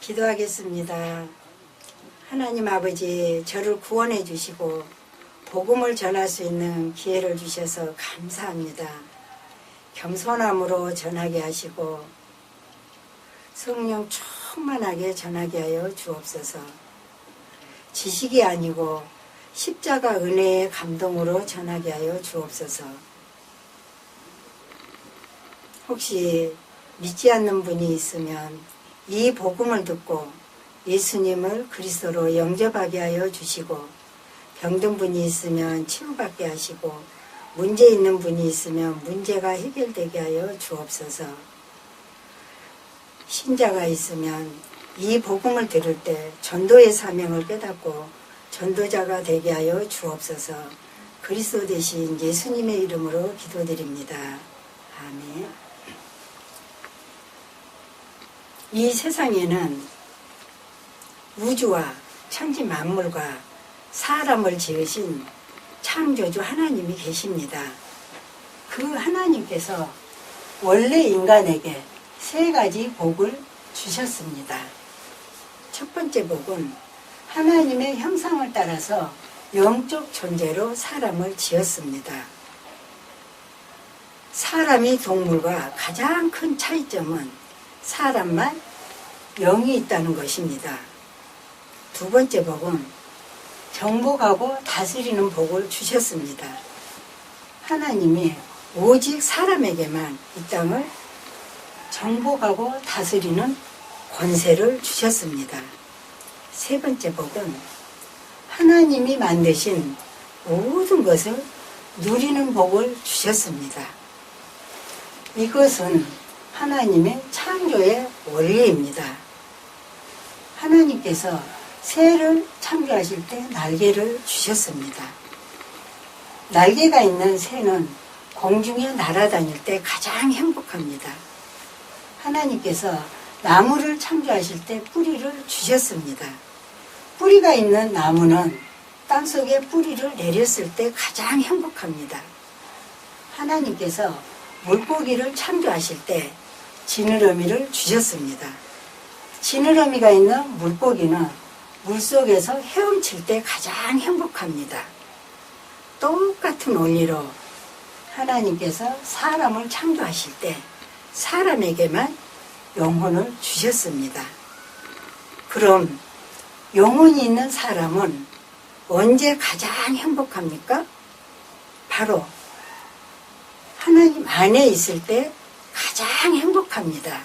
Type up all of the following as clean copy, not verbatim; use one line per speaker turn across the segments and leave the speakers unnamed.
기도하겠습니다. 하나님 아버지, 저를 구원해 주시고 복음을 전할 수 있는 기회를 주셔서 감사합니다. 겸손함으로 전하게 하시고 성령 충만하게 전하게 하여 주옵소서. 지식이 아니고 십자가 은혜의 감동으로 전하게 하여 주옵소서. 혹시 믿지 않는 분이 있으면 이 복음을 듣고 예수님을 그리스도로 영접하게 하여 주시고, 병든 분이 있으면 치유받게 하시고, 문제 있는 분이 있으면 문제가 해결되게 하여 주옵소서. 신자가 있으면 이 복음을 들을 때 전도의 사명을 깨닫고 전도자가 되게 하여 주옵소서. 그리스도 대신 예수님의 이름으로 기도드립니다. 아멘. 이 세상에는 우주와 천지 만물과 사람을 지으신 창조주 하나님이 계십니다. 그 하나님께서 원래 인간에게 세 가지 복을 주셨습니다. 첫 번째 복은 하나님의 형상을 따라서 영적 존재로 사람을 지었습니다. 사람이 동물과 가장 큰 차이점은 사람만 영이 있다는 것입니다. 두 번째 복은 정복하고 다스리는 복을 주셨습니다. 하나님이 오직 사람에게만 이 땅을 정복하고 다스리는 권세를 주셨습니다. 세 번째 복은 하나님이 만드신 모든 것을 누리는 복을 주셨습니다. 이것은 하나님의 창조의 원리입니다. 하나님께서 새를 창조하실 때 날개를 주셨습니다. 날개가 있는 새는 공중에 날아다닐 때 가장 행복합니다. 하나님께서 나무를 창조하실 때 뿌리를 주셨습니다. 뿌리가 있는 나무는 땅속에 뿌리를 내렸을 때 가장 행복합니다. 하나님께서 물고기를 창조하실 때 지느러미를 주셨습니다. 지느러미가 있는 물고기는 물속에서 헤엄칠 때 가장 행복합니다. 똑같은 원리로 하나님께서 사람을 창조하실 때 사람에게만 영혼을 주셨습니다. 그럼 영혼이 있는 사람은 언제 가장 행복합니까? 바로 하나님 안에 있을 때 가장 행복합니다.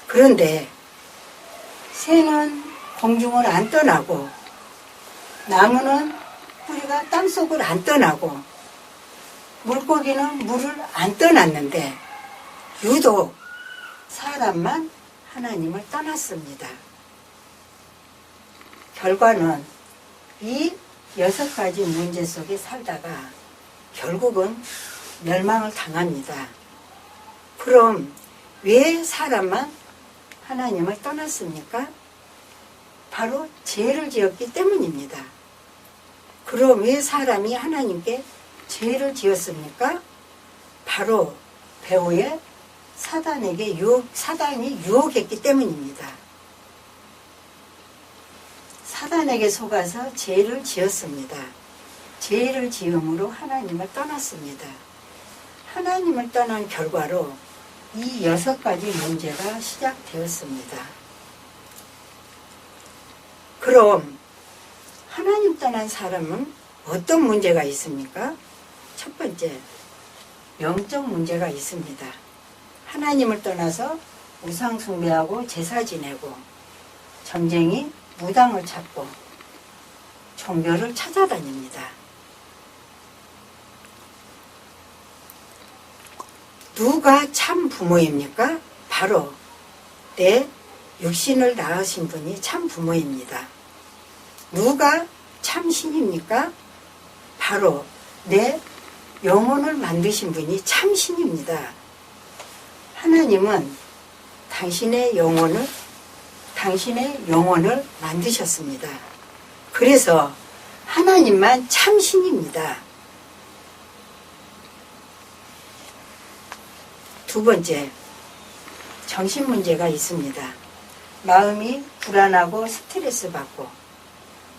그런데 새는 공중을 안 떠나고 나무는 뿌리가 땅속을 안 떠나고 물고기는 물을 안 떠났는데 유독 사람만 하나님을 떠났습니다. 결과는 이 6가지 문제 속에 살다가 결국은 멸망을 당합니다. 그럼 왜 사람만 하나님을 떠났습니까? 바로 죄를 지었기 때문입니다. 그럼 왜 사람이 하나님께 죄를 지었습니까? 바로 배후에 사단이 유혹했기 때문입니다. 사단에게 속아서 죄를 지었습니다. 죄를 지음으로 하나님을 떠났습니다. 하나님을 떠난 결과로 이 6가지 문제가 시작되었습니다. 그럼 하나님 떠난 사람은 어떤 문제가 있습니까? 첫 번째, 영적 문제가 있습니다. 하나님을 떠나서 우상 숭배하고 제사 지내고 점쟁이 무당을 찾고 종교를 찾아다닙니다. 누가 참 부모입니까? 바로 내 육신을 낳으신 분이 참 부모입니다. 누가 참 신입니까? 바로 내 영혼을 만드신 분이 참 신입니다. 하나님은 당신의 영혼을 만드셨습니다. 그래서 하나님만 참 신입니다. 두 번째, 정신 문제가 있습니다. 마음이 불안하고 스트레스 받고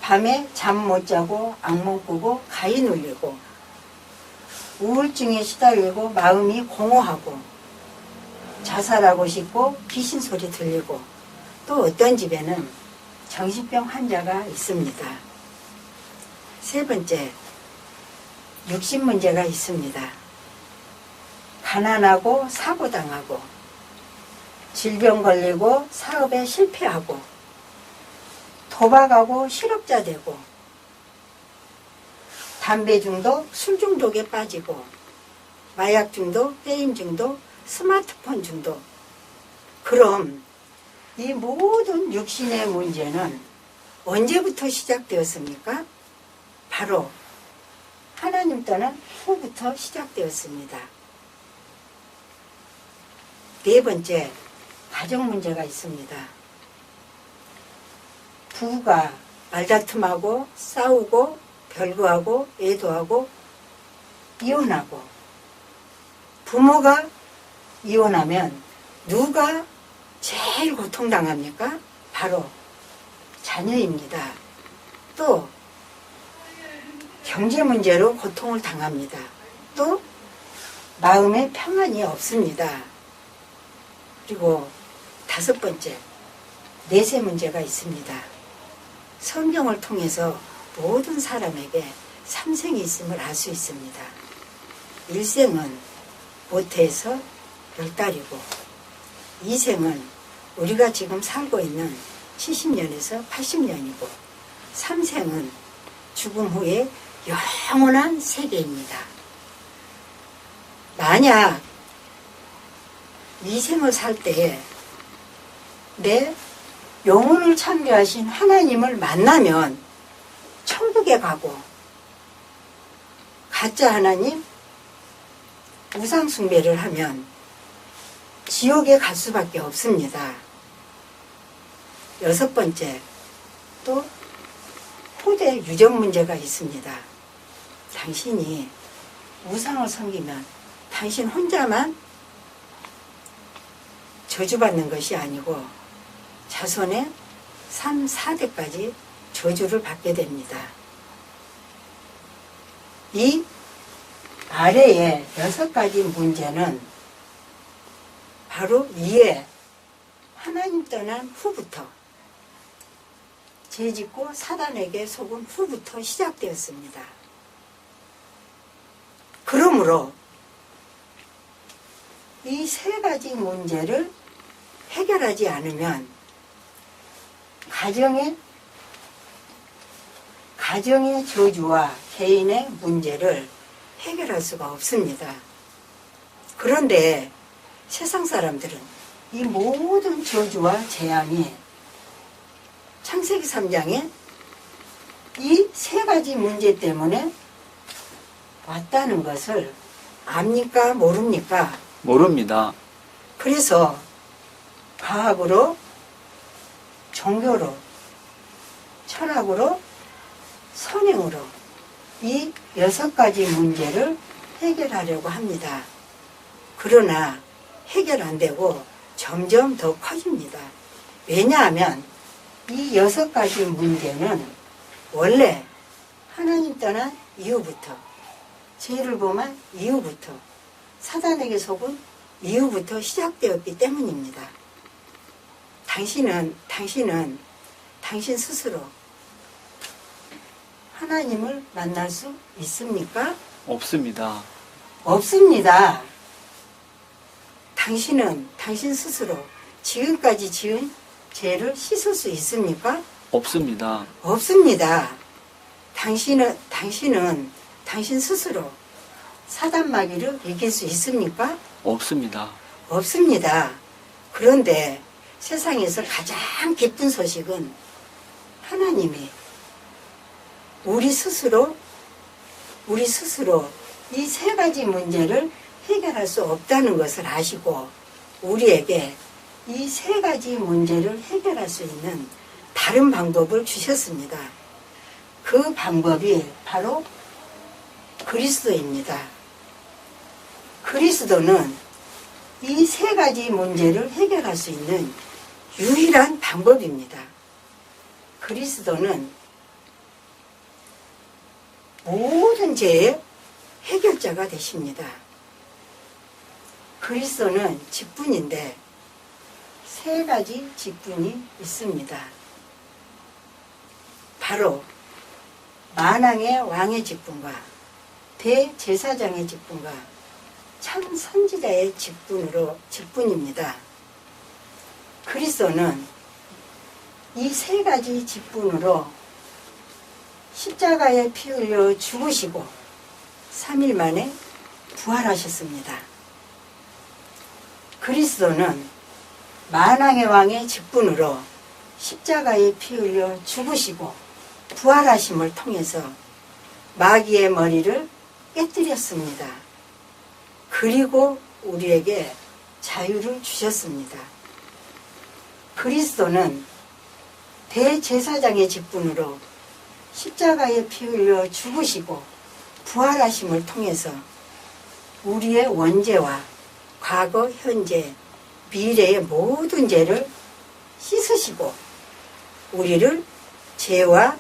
밤에 잠 못 자고 악몽 꾸고 가위 눌리고 우울증에 시달리고 마음이 공허하고 자살하고 싶고 귀신 소리 들리고 또 어떤 집에는 정신병 환자가 있습니다. 세 번째, 육신 문제가 있습니다. 가난하고 사고당하고 질병 걸리고 사업에 실패하고 도박하고 실업자 되고 담배 중독, 술 중독에 빠지고 마약 중독, 게임 중독, 스마트폰 중독. 그럼 이 모든 육신의 문제는 언제부터 시작되었습니까? 바로 하나님 떠난 후부터 시작되었습니다. 네 번째, 가정 문제가 있습니다. 부부가 말다툼하고 싸우고 별거하고 애도하고 이혼하고 부모가 이혼하면 누가 제일 고통당합니까? 바로 자녀입니다. 또 경제 문제로 고통을 당합니다. 또 마음에 평안이 없습니다. 그리고 다섯 번째, 내세 문제가 있습니다. 성경을 통해서 모든 사람에게 삼생이 있음을 알 수 있습니다. 일생은 모태에서 10달이고 이생은 우리가 지금 살고 있는 70년에서 80년이고 삼생은 죽음 후에 영원한 세계입니다. 만약 이 생을 살 때에 내 영혼을 창조하신 하나님을 만나면 천국에 가고 가짜 하나님 우상 숭배를 하면 지옥에 갈 수밖에 없습니다. 여섯 번째, 또 후대 유전 문제가 있습니다. 당신이 우상을 섬기면 당신 혼자만 저주받는 것이 아니고 자손의 3, 4대까지 저주를 받게 됩니다. 이 아래의 6가지 문제는 바로 이에 하나님 떠난 후부터 죄짓고 사단에게 속은 후부터 시작되었습니다. 그러므로 이 3가지 문제를 해결하지 않으면 가정의 저주와 개인의 문제를 해결할 수가 없습니다. 그런데 세상 사람들은 이 모든 저주와 재앙이 창세기 3장에 이 3가지 문제 때문에 왔다는 것을 압니까? 모릅니까?
모릅니다.
그래서 과학으로, 종교로, 철학으로, 선행으로 이 6가지 문제를 해결하려고 합니다. 그러나 해결 안 되고 점점 더 커집니다. 왜냐하면 이 6가지 문제는 원래 하나님 떠난 이후부터, 죄를 범한 이후부터, 사단에게 속은 이후부터 시작되었기 때문입니다. 당신 스스로 하나님을 만날 수 있습니까?
없습니다.
없습니다. 당신 스스로 지금까지 지은 죄를 씻을 수 있습니까?
없습니다.
없습니다. 당신 스스로 사단 마귀를 이길 수 있습니까?
없습니다.
없습니다. 그런데 세상에서 가장 기쁜 소식은 하나님이 우리 스스로 이 3가지 문제를 해결할 수 없다는 것을 아시고 우리에게 이 3가지 문제를 해결할 수 있는 다른 방법을 주셨습니다. 그 방법이 바로 그리스도입니다. 그리스도는 이 3가지 문제를 해결할 수 있는 유일한 방법입니다. 그리스도는 모든 죄의 해결자가 되십니다. 그리스도는 직분인데 세 가지 직분이 있습니다. 바로 만왕의 왕의 직분과 대제사장의 직분과 참 선지자의 직분입니다. 그리스도는 이 세 가지 직분으로 십자가에 피 흘려 죽으시고 3일 만에 부활하셨습니다. 그리스도는 만왕의 왕의 직분으로 십자가에 피 흘려 죽으시고 부활하심을 통해서 마귀의 머리를 깨뜨렸습니다. 그리고 우리에게 자유를 주셨습니다. 그리스도는 대제사장의 직분으로 십자가에 피 흘려 죽으시고 부활하심을 통해서 우리의 원죄와 과거, 현재, 미래의 모든 죄를 씻으시고 우리를 죄와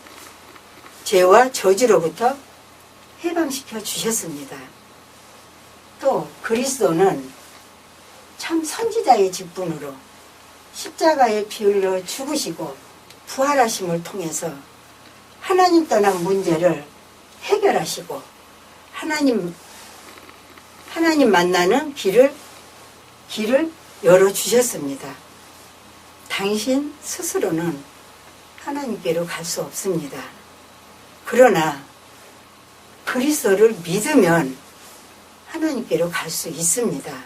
저주로부터 해방시켜 주셨습니다. 또 그리스도는 참 선지자의 직분으로 십자가에 피 흘려 죽으시고 부활하심을 통해서 하나님 떠난 문제를 해결하시고 하나님 만나는 길을 열어주셨습니다. 당신 스스로는 하나님께로 갈 수 없습니다. 그러나 그리스도를 믿으면 하나님께로 갈 수 있습니다.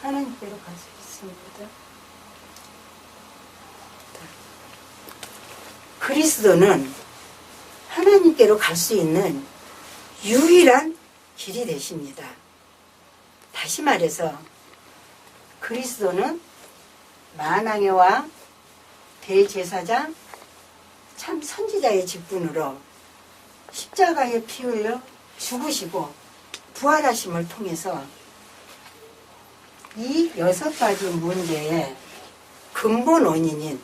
하나님께로 갈 수 있습니다. 그리스도는 하나님께로 갈 수 있는 유일한 길이 되십니다. 다시 말해서 그리스도는 만왕의 왕, 대제사장, 참 선지자의 직분으로 십자가에 피 흘려 죽으시고 부활하심을 통해서 이 6가지 문제의 근본 원인인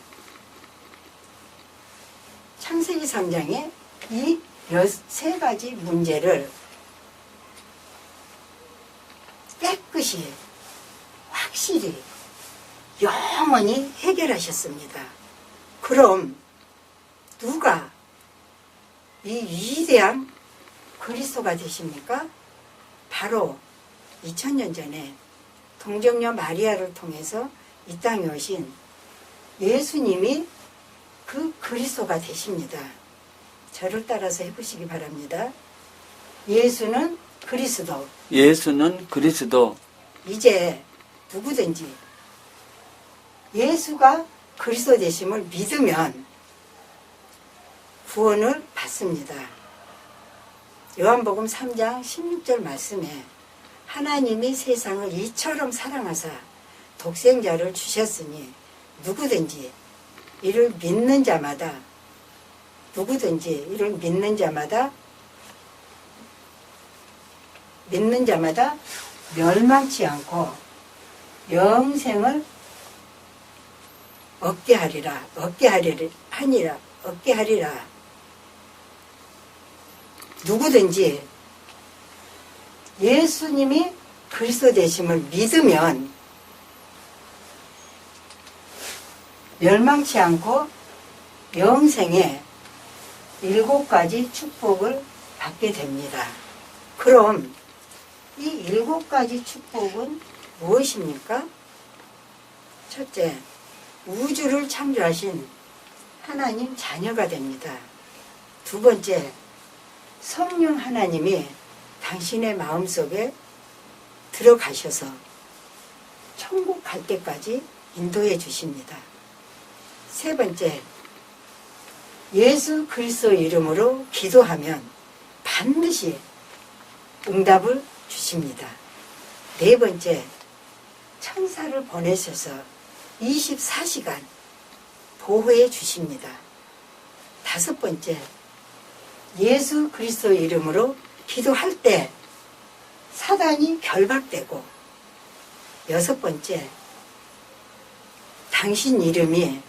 창세기 3장의 이 13가지 문제를 깨끗이 확실히 영원히 해결하셨습니다. 그럼 누가 이 위대한 그리스도가 되십니까? 바로 2000년 전에 동정녀 마리아를 통해서 이 땅에 오신 예수님이 그 그리스도가 되십니다. 저를 따라서 해보시기 바랍니다. 예수는 그리스도.
예수는 그리스도.
이제 누구든지 예수가 그리스도 되심을 믿으면 구원을 받습니다. 요한복음 3장 16절 말씀에 하나님이 세상을 이처럼 사랑하사 독생자를 주셨으니 누구든지 이를 믿는 자마다 멸망치 않고 영생을 얻게 하리라. 누구든지 예수님이 그리스도 되심을 믿으면 멸망치 않고 영생의 7가지 축복을 받게 됩니다. 그럼 이 7가지 축복은 무엇입니까? 첫째, 우주를 창조하신 하나님 자녀가 됩니다. 두 번째, 성령 하나님이 당신의 마음속에 들어가셔서 천국 갈 때까지 인도해 주십니다. 세 번째, 예수 그리스도 이름으로 기도하면 반드시 응답을 주십니다. 네 번째, 천사를 보내셔서 24시간 보호해 주십니다. 다섯 번째, 예수 그리스도 이름으로 기도할 때 사단이 결박되고, 6번째, 당신 이름이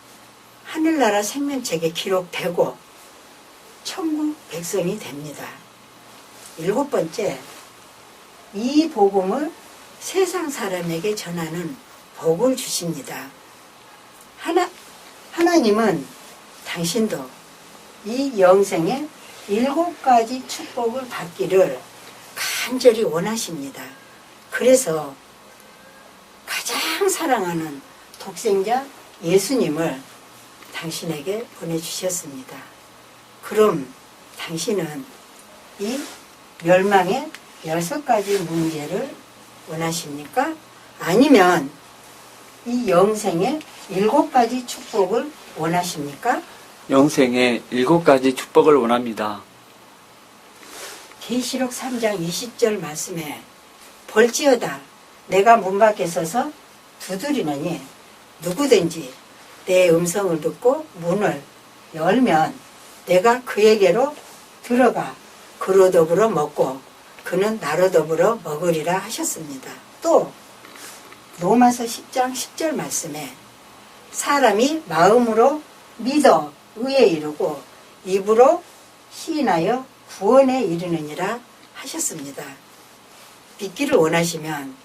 하늘나라 생명책에 기록되고 천국 백성이 됩니다. 7번째, 이 복음을 세상 사람에게 전하는 복을 주십니다. 하나님은 당신도 이 영생에 7가지 축복을 받기를 간절히 원하십니다. 그래서 가장 사랑하는 독생자 예수님을 당신에게 보내주셨습니다. 그럼 당신은 이 멸망의 6가지 문제를 원하십니까? 아니면 이 영생의 7가지 축복을 원하십니까?
영생의 7가지 축복을 원합니다.
계시록 3장 20절 말씀에 볼지어다 내가 문 밖에 서서 두드리느니 누구든지 내 음성을 듣고 문을 열면 내가 그에게로 들어가 그로 더불어 먹고 그는 나로 더불어 먹으리라 하셨습니다. 또 로마서 10장 10절 말씀에 사람이 마음으로 믿어 의에 이르고 입으로 시인하여 구원에 이르느니라 하셨습니다. 믿기를 원하시면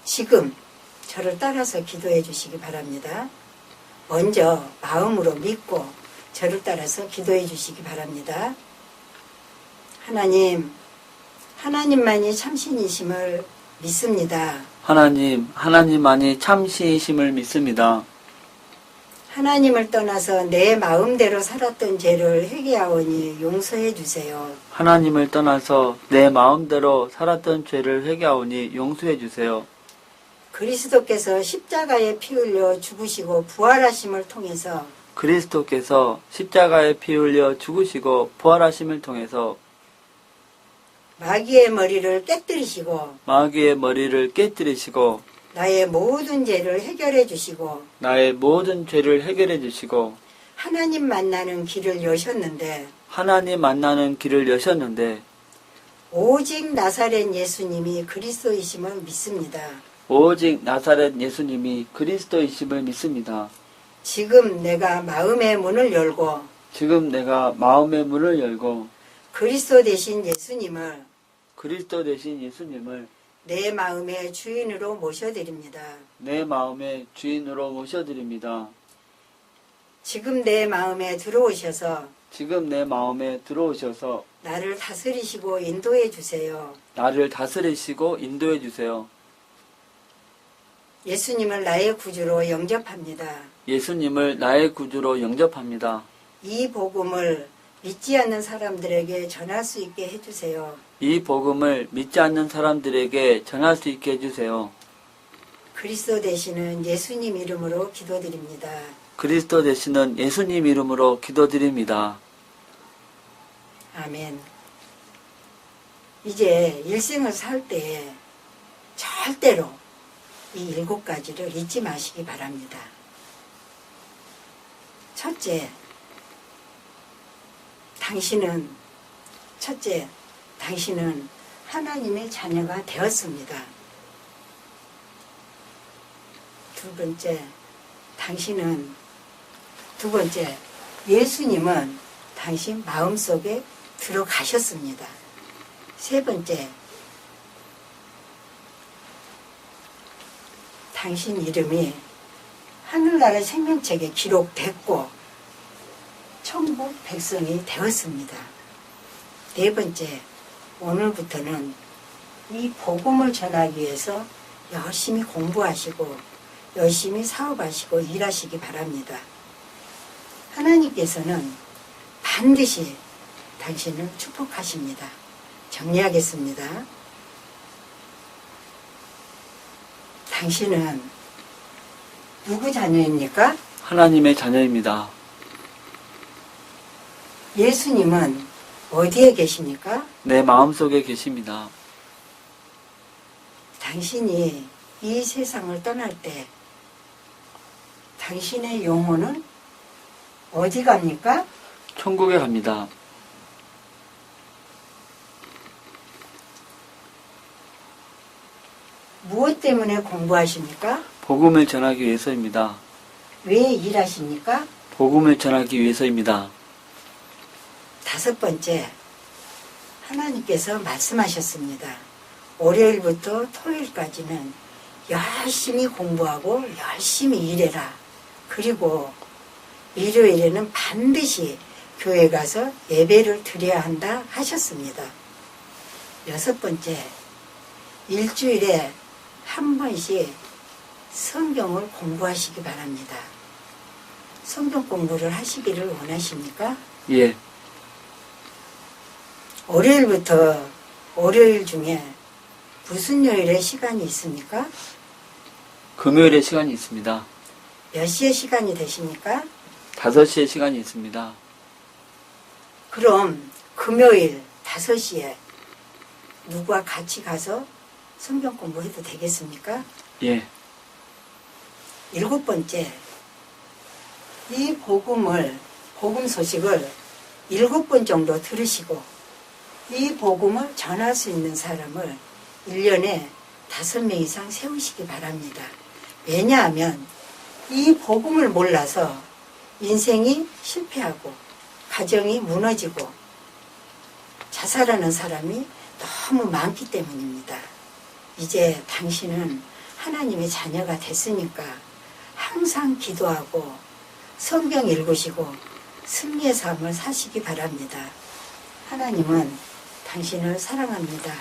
지금 저를 따라서 기도해 주시기 바랍니다. 먼저 마음으로 믿고 저를 따라서 기도해 주시기 바랍니다. 하나님만이 참신이심을 믿습니다.
하나님만이 참신이심을 믿습니다.
하나님을 떠나서 내 마음대로 살았던 죄를 회개하오니 용서해 주세요.
하나님을 떠나서 내 마음대로 살았던 죄를 회개하오니 용서해 주세요.
그리스도께서 십자가에 피 흘려 죽으시고 부활하심을 통해서
그리스도께서 십자가에 피 흘려 죽으시고 부활하심을 통해서
마귀의 머리를 깨뜨리시고
마귀의 머리를 깨뜨리시고
나의 모든 죄를 해결해 주시고
나의 모든 죄를 해결해 주시고
하나님 만나는 길을 여셨는데
하나님 만나는 길을 여셨는데
오직 나사렛 예수님이 그리스도이심을 믿습니다.
오직 나사렛 예수님이 그리스도이심을 믿습니다.
지금 내가 마음의 문을 열고
지금 내가 마음의 문을 열고
그리스도 대신 예수님을 내 마음의 주인으로 모셔드립니다.
내 마음의 주인으로 모셔드립니다.
지금 내 마음에 들어오셔서 나를 다스리시고 인도해 주세요. 예수님을 나의 구주로 영접합니다. 이 복음을 믿지 않는 사람들에게 전할 수 있게 해주세요.
이 복음을 믿지 않는 사람들에게 전할 수 있게 해주세요.
그리스도 되시는 예수님 이름으로 기도드립니다.
그리스도 되시는 예수님 이름으로 기도드립니다.
아멘. 이제 일생을 살 때 절대로 이 7가지를 잊지 마시기 바랍니다. 첫째, 당신은 하나님의 자녀가 되었습니다. 두 번째, 예수님은 당신 마음속에 들어가셨습니다. 세 번째, 당신 이름이 하늘나라 생명책에 기록됐고 천국 백성이 되었습니다. 네 번째, 오늘부터는 이 복음을 전하기 위해서 열심히 공부하시고 열심히 사업하시고 일하시기 바랍니다. 하나님께서는 반드시 당신을 축복하십니다. 정리하겠습니다. 당신은 누구 자녀입니까?
하나님의 자녀입니다.
예수님은 어디에 계십니까?
내 마음속에 계십니다.
당신이 이 세상을 떠날 때 당신의 영혼은 어디 갑니까?
천국에 갑니다.
무엇 때문에 공부하십니까?
복음을 전하기 위해서입니다.
왜 일하십니까?
복음을 전하기 위해서입니다.
5번째, 하나님께서 말씀하셨습니다. 월요일부터 토요일까지는 열심히 공부하고 열심히 일해라. 그리고 일요일에는 반드시 교회 가서 예배를 드려야 한다 하셨습니다. 6번째, 일주일에 한 번씩 성경을 공부하시기 바랍니다. 성경 공부를 하시기를 원하십니까?
예,
월요일부터 월요일 중에 무슨 요일에 시간이 있습니까?
금요일에 시간이 있습니다.
몇 시에 시간이 되십니까?
5시에 시간이 있습니다.
그럼 금요일 5시에 누구와 같이 가서 성경 공부해도 되겠습니까?
예,
7번째, 이 복음 소식을 7번 정도 들으시고 이 복음을 전할 수 있는 사람을 1년에 5명 이상 세우시기 바랍니다. 왜냐하면 이 복음을 몰라서 인생이 실패하고 가정이 무너지고 자살하는 사람이 너무 많기 때문입니다. 이제 당신은 하나님의 자녀가 됐으니까 항상 기도하고 성경 읽으시고 승리의 삶을 사시기 바랍니다. 하나님은 당신을 사랑합니다.